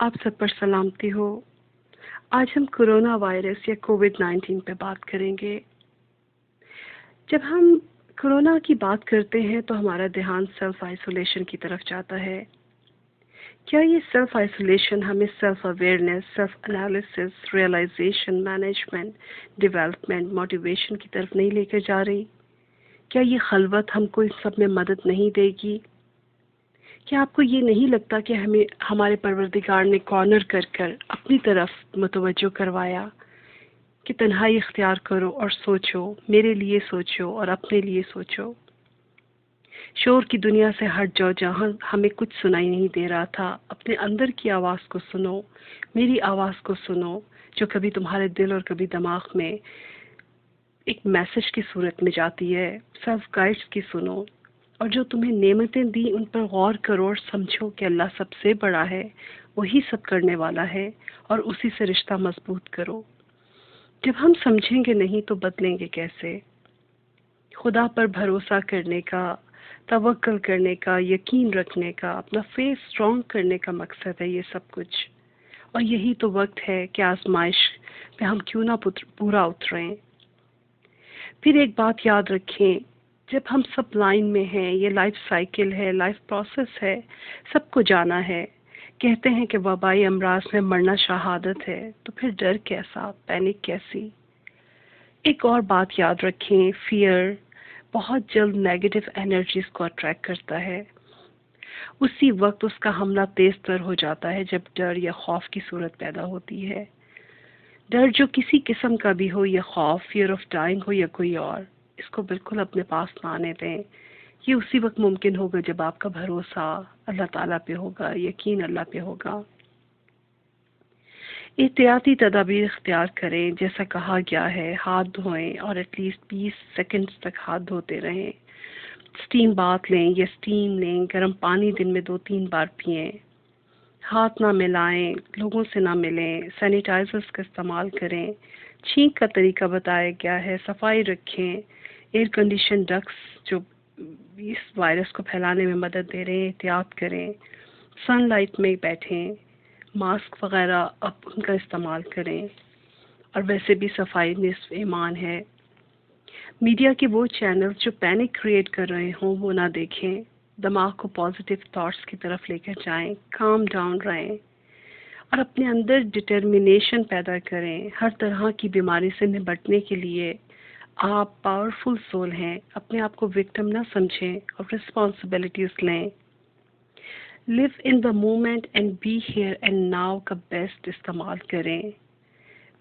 آپ سب پر سلامتی ہو۔ آج ہم کورونا وائرس یا کووڈ-19 پہ بات کریں گے۔ جب ہم کورونا کی بات کرتے ہیں تو ہمارا دھیان سیلف آئسولیشن کی طرف جاتا ہے۔ کیا یہ سیلف آئسولیشن ہمیں self awareness, self analysis, realization, management, development, motivation کی طرف نہیں لے کر جا رہی؟ کیا یہ خلوت ہم کو اس سب میں مدد نہیں دے گی؟ کیا آپ کو یہ نہیں لگتا کہ ہمارے پروردگار نے کارنر کر کر اپنی طرف متوجہ کروایا کہ تنہائی اختیار کرو اور سوچو، میرے لیے سوچو اور اپنے لیے سوچو؟ شور کی دنیا سے ہٹ جاؤ جہاں ہمیں کچھ سنائی نہیں دے رہا تھا۔ اپنے اندر کی آواز کو سنو، میری آواز کو سنو، جو کبھی تمہارے دل اور کبھی دماغ میں ایک میسج کی صورت میں جاتی ہے۔ سیلف گائیڈز کی سنو، اور جو تمہیں نعمتیں دی ان پر غور کرو اور سمجھو کہ اللہ سب سے بڑا ہے، وہی سب کرنے والا ہے، اور اسی سے رشتہ مضبوط کرو۔ جب ہم سمجھیں گے نہیں تو بدلیں گے کیسے؟ خدا پر بھروسہ کرنے کا، توکل کرنے کا، یقین رکھنے کا، اپنا فیس اسٹرانگ کرنے کا مقصد ہے یہ سب کچھ، اور یہی تو وقت ہے کہ آزمائش پہ ہم کیوں نہ پورا اتریں۔ پھر ایک بات یاد رکھیں، جب ہم سب لائن میں ہیں، یہ لائف سائیکل ہے، لائف پروسیس ہے، سب کو جانا ہے۔ کہتے ہیں کہ وبائی امراض میں مرنا شہادت ہے، تو پھر ڈر کیسا، پینک کیسی؟ ایک اور بات یاد رکھیں، فیئر بہت جلد نیگیٹو انرجیز کو اٹریکٹ کرتا ہے۔ اسی وقت اس کا حملہ تیز تر ہو جاتا ہے جب ڈر یا خوف کی صورت پیدا ہوتی ہے۔ ڈر جو کسی قسم کا بھی ہو، یا خوف، فیئر آف ڈائنگ ہو یا کوئی اور، اس کو بالکل اپنے پاس نہ آنے دیں۔ یہ اسی وقت ممکن ہوگا جب آپ کا بھروسہ اللہ تعالیٰ پہ ہوگا، یقین اللہ پہ ہوگا۔ احتیاطی تدابیر اختیار کریں، جیسا کہا گیا ہے، ہاتھ دھوئیں اور ایٹ لیسٹ 20 سیکنڈز تک ہاتھ دھوتے رہیں۔ اسٹیم بات لیں یا اسٹیم لیں، گرم پانی دن میں 2-3 بار پئیں۔ ہاتھ نہ ملائیں، لوگوں سے نہ ملیں، سینیٹائزرز کا استعمال کریں۔ چھینک کا طریقہ بتایا گیا ہے، صفائی رکھیں۔ ایئر کنڈیشن ڈکس جو اس وائرس کو پھیلانے میں مدد دے رہے ہیں، احتیاط کریں۔ سن لائٹ میں بیٹھیں، ماسک وغیرہ اب ان کا استعمال کریں، اور ویسے بھی صفائی نصف ایمان ہے۔ میڈیا کے وہ چینل جو پینک کریٹ کر رہے ہوں وہ نہ دیکھیں، دماغ کو پازیٹیو تھاٹس کی طرف لے کر جائیں، کام ڈاؤن رہیں، اور اپنے اندر ڈٹرمینیشن پیدا کریں۔ ہر طرح کی بیماری سے نمٹنے کے لیے آپ پاورفل سول ہیں، اپنے آپ کو وکٹم نہ سمجھیں اور رسپانسبلٹیز لیں۔ Live in the moment and be here and now کا بیسٹ استعمال کریں۔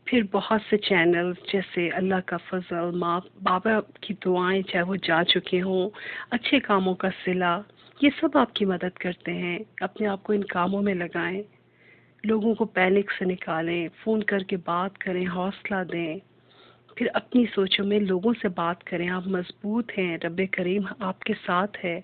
پھر بہت سے چینلز جیسے اللہ کا فضل، ماں بابا کی دعائیں چاہے وہ جا چکے ہوں، اچھے کاموں کا صلہ، یہ سب آپ کی مدد کرتے ہیں۔ اپنے آپ کو ان کاموں میں لگائیں، لوگوں کو پینک سے نکالیں، فون کر کے بات کریں، حوصلہ دیں۔ پھر اپنی سوچوں میں لوگوں سے بات کریں، آپ مضبوط ہیں، رب کریم آپ کے ساتھ ہے۔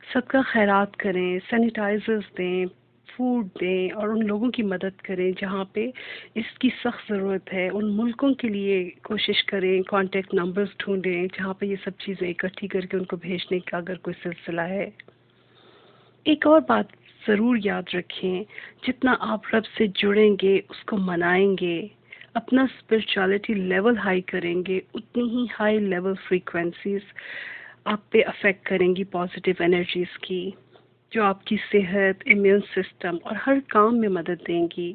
صدقہ خیرات کریں، سینیٹائزرز دیں، فوڈ دیں، اور ان لوگوں کی مدد کریں جہاں پہ اس کی سخت ضرورت ہے۔ ان ملکوں کے لیے کوشش کریں، کانٹیکٹ نمبرز ڈھونڈیں جہاں پہ یہ سب چیزیں اکٹھی کر کے ان کو بھیجنے کا اگر کوئی سلسلہ ہے۔ ایک اور بات ضرور یاد رکھیں، جتنا آپ رب سے جڑیں گے، اس کو منائیں گے، اپنا اسپرچولیٹی لیول ہائی کریں گے، اتنی ہی ہائی لیول فریکوینسیز آپ پہ افیکٹ کریں گی پازیٹیو انرجیز کی، جو آپ کی صحت، امیون سسٹم اور ہر کام میں مدد دیں گی۔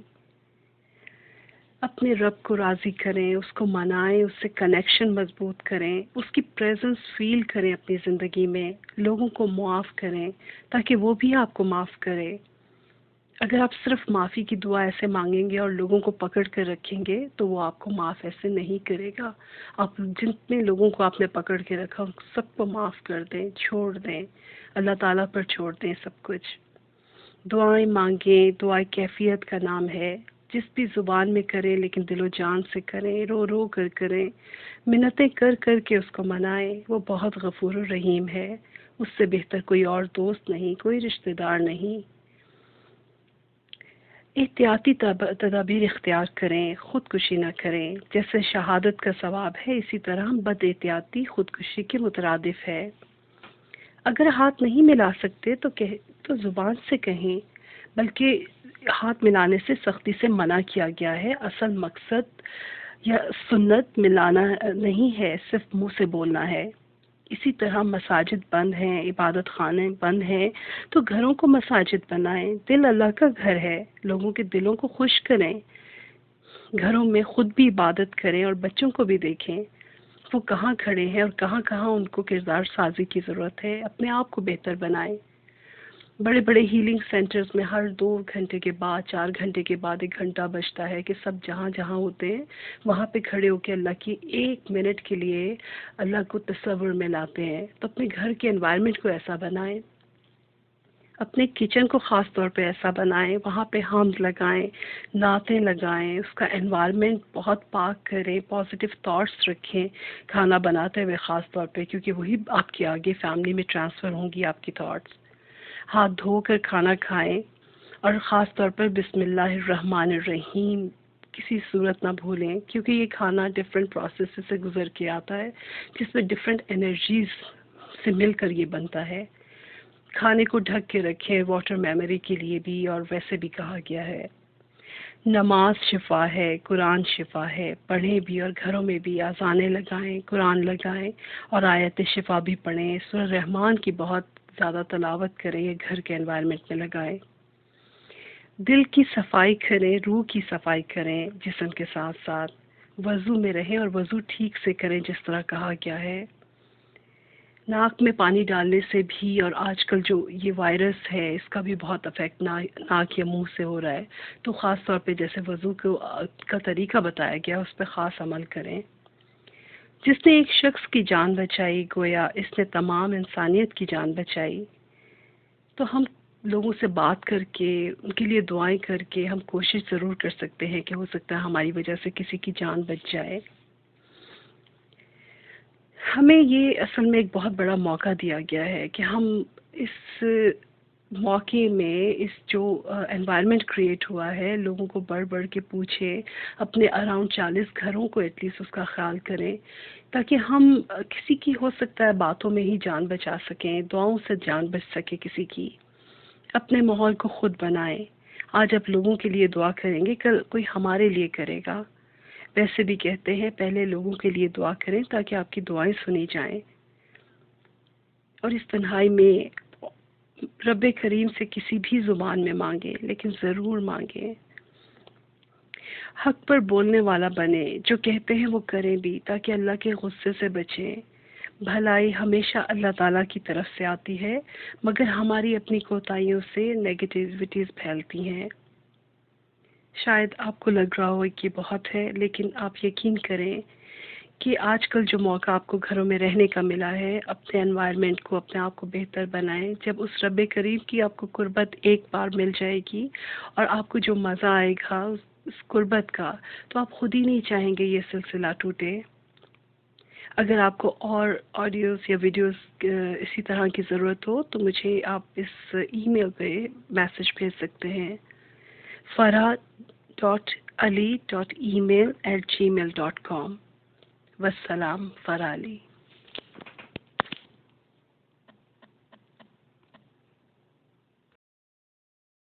اپنے رب کو راضی کریں، اس کو منائیں، اس سے کنیکشن مضبوط کریں، اس کی پریزنس فیل کریں اپنی زندگی میں، لوگوں کو معاف کریں تاکہ وہ بھی آپ کو معاف کرے۔ اگر آپ صرف معافی کی دعا ایسے مانگیں گے اور لوگوں کو پکڑ کر رکھیں گے تو وہ آپ کو معاف ایسے نہیں کرے گا۔ آپ جتنے لوگوں کو آپ نے پکڑ کے رکھا ان سب کو معاف کر دیں، چھوڑ دیں، اللہ تعالیٰ پر چھوڑ دیں سب کچھ۔ دعائیں مانگیں، دعائیں کیفیت کا نام ہے، جس بھی زبان میں کریں لیکن دل و جان سے کریں، رو رو کر کریں، منتیں کر کر کے اس کو منائیں۔ وہ بہت غفور الرحیم ہے، اس سے بہتر کوئی اور دوست نہیں، کوئی رشتہ دار نہیں۔ احتیاطی تدابیر اختیار کریں، خودکشی نہ کریں۔ جیسے شہادت کا ثواب ہے، اسی طرح بد احتیاطی خودکشی کے مترادف ہے۔ اگر ہاتھ نہیں ملا سکتے تو زبان سے کہیں، بلکہ ہاتھ ملانے سے سختی سے منع کیا گیا ہے۔ اصل مقصد یا سنت ملانا نہیں ہے، صرف منہ سے بولنا ہے۔ اسی طرح مساجد بند ہیں، عبادت خانے بند ہیں، تو گھروں کو مساجد بنائیں۔ دل اللہ کا گھر ہے، لوگوں کے دلوں کو خوش کریں، گھروں میں خود بھی عبادت کریں اور بچوں کو بھی دیکھیں وہ کہاں کھڑے ہیں اور کہاں کہاں ان کو کردار سازی کی ضرورت ہے۔ اپنے آپ کو بہتر بنائیں۔ بڑے بڑے ہیلنگ سینٹرز میں ہر 2 گھنٹے کے بعد 4 گھنٹے کے بعد 1 گھنٹہ بجتا ہے کہ سب جہاں جہاں ہوتے ہیں وہاں پہ کھڑے ہو کے اللہ کی 1 منٹ کے لیے اللہ کو تصور میں لاتے ہیں۔ تو اپنے گھر کے انوائرمنٹ کو ایسا بنائیں، اپنے کچن کو خاص طور پہ ایسا بنائیں، وہاں پہ حمد لگائیں، نعتیں لگائیں، اس کا انوائرمنٹ بہت پاک کریں، پازیٹیو تھاٹس رکھیں کھانا بناتے ہوئے خاص طور پہ، کیونکہ وہی آپ کے آگے فیملی میں ٹرانسفر ہوں گی آپ کی تھاٹس۔ ہاتھ دھو کر کھانا کھائیں اور خاص طور پر بسم اللہ الرحمن الرحیم کسی صورت نہ بھولیں، کیونکہ یہ کھانا ڈفرینٹ پروسیس سے گزر کے آتا ہے جس میں ڈفرینٹ انرجیز سے مل کر یہ بنتا ہے۔ کھانے کو ڈھک کے رکھیں، واٹر میموری کے لیے بھی، اور ویسے بھی کہا گیا ہے نماز شفا ہے، قرآن شفا ہے، پڑھیں بھی اور گھروں میں بھی اذانیں لگائیں، قرآن لگائیں اور آیت شفا بھی پڑھیں، سورہ رحمان کی بہت زیادہ تلاوت کریں، یہ گھر کے انوائرمنٹ میں لگائیں۔ دل کی صفائی کریں، روح کی صفائی کریں جسم کے ساتھ ساتھ، وضو میں رہیں اور وضو ٹھیک سے کریں جس طرح کہا گیا ہے۔ ناک میں پانی ڈالنے سے بھی، اور آج کل جو یہ وائرس ہے اس کا بھی بہت افیکٹ ناک یا منہ سے ہو رہا ہے، تو خاص طور پہ جیسے وضو کا طریقہ بتایا گیا اس پہ خاص عمل کریں۔ جس نے ایک شخص کی جان بچائی گویا اس نے تمام انسانیت کی جان بچائی۔ تو ہم لوگوں سے بات کر کے ان کے لیے دعائیں کر کے ہم کوشش ضرور کر سکتے ہیں کہ ہو سکتا ہے ہماری وجہ سے کسی کی جان بچ جائے۔ ہمیں یہ اصل میں ایک بہت بڑا موقع دیا گیا ہے کہ ہم اس موقع میں اس جو انوائرمنٹ کریٹ ہوا ہے لوگوں کو بڑھ بڑھ کے پوچھیں، اپنے اراؤنڈ 40 گھروں کو ایٹ لیسٹ اس کا خیال کریں تاکہ ہم کسی کی ہو سکتا ہے باتوں میں ہی جان بچا سکیں، دعاؤں سے جان بچ سکے کسی کی۔ اپنے ماحول کو خود بنائیں۔ آج آپ لوگوں کے لیے دعا کریں گے، کل کوئی ہمارے لیے کرے گا۔ ویسے بھی کہتے ہیں پہلے لوگوں کے لیے دعا کریں تاکہ آپ کی دعائیں سنی جائیں، اور اس تنہائی میں رب کریم سے کسی بھی زبان میں مانگیں لیکن ضرور مانگیں۔ حق پر بولنے والا بنے، جو کہتے ہیں وہ کریں بھی تاکہ اللہ کے غصے سے بچیں۔ بھلائی ہمیشہ اللہ تعالیٰ کی طرف سے آتی ہے، مگر ہماری اپنی کوتاہیوں سے نیگیٹیوٹیز پھیلتی ہیں۔ شاید آپ کو لگ رہا ہو کہ بہت ہے، لیکن آپ یقین کریں کہ آج کل جو موقع آپ کو گھروں میں رہنے کا ملا ہے، اپنے انوائرمنٹ کو، اپنے آپ کو بہتر بنائیں۔ جب اس رب کریم کی آپ کو قربت ایک بار مل جائے گی اور آپ کو جو مزہ آئے گا اس قربت کا، تو آپ خود ہی نہیں چاہیں گے یہ سلسلہ ٹوٹے۔ اگر آپ کو اور آڈیوز یا ویڈیوز اسی طرح کی ضرورت ہو تو مجھے آپ اس ای میل پہ میسج بھیج سکتے ہیں، farah.ali.email@gmail.com۔ والسلام، فرا علی۔